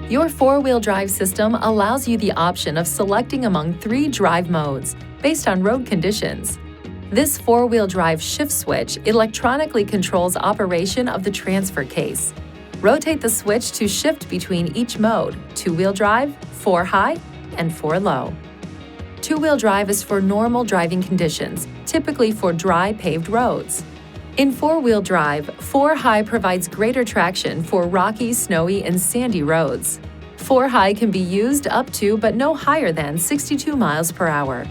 Your four-wheel drive system allows you the option of selecting among 3 drive modes based on road conditions. This four-wheel drive shift switch electronically controls operation of the transfer case. Rotate the switch to shift between each mode: 2-wheel drive, 4 high, and 4 low. 2-wheel drive is for normal driving conditions, typically for dry paved roads. In 4-wheel drive, 4 high provides greater traction for rocky, snowy, and sandy roads. 4 high can be used up to but no higher than 62 miles per hour.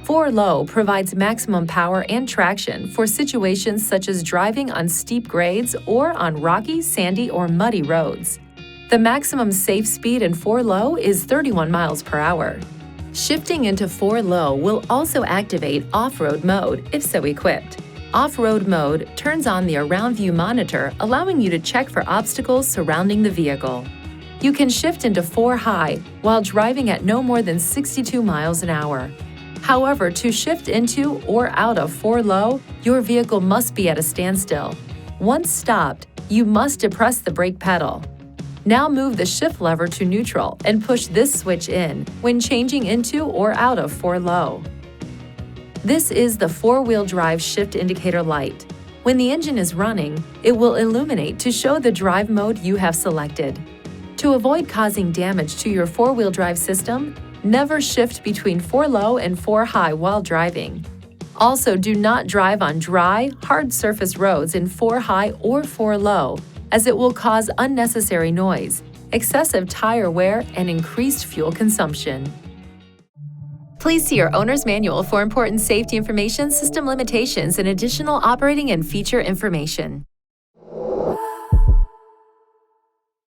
4 low provides maximum power and traction for situations such as driving on steep grades or on rocky, sandy, or muddy roads. The maximum safe speed in 4 low is 31 miles per hour. Shifting into 4 low will also activate off-road mode if so equipped. Off-road mode turns on the around view monitor, allowing you to check for obstacles surrounding the vehicle. You can shift into 4 high while driving at no more than 62 miles an hour. However, to shift into or out of 4 low, your vehicle must be at a standstill. Once stopped, you must depress the brake pedal. Now move the shift lever to neutral and push this switch in when changing into or out of 4 low. This is the 4-wheel drive shift indicator light. When the engine is running, it will illuminate to show the drive mode you have selected. To avoid causing damage to your 4-wheel drive system, never shift between 4 low and 4 high while driving. Also, do not drive on dry, hard surface roads in 4 high or 4 low, as it will cause unnecessary noise, excessive tire wear, and increased fuel consumption. Please see your owner's manual for important safety information, system limitations, and additional operating and feature information.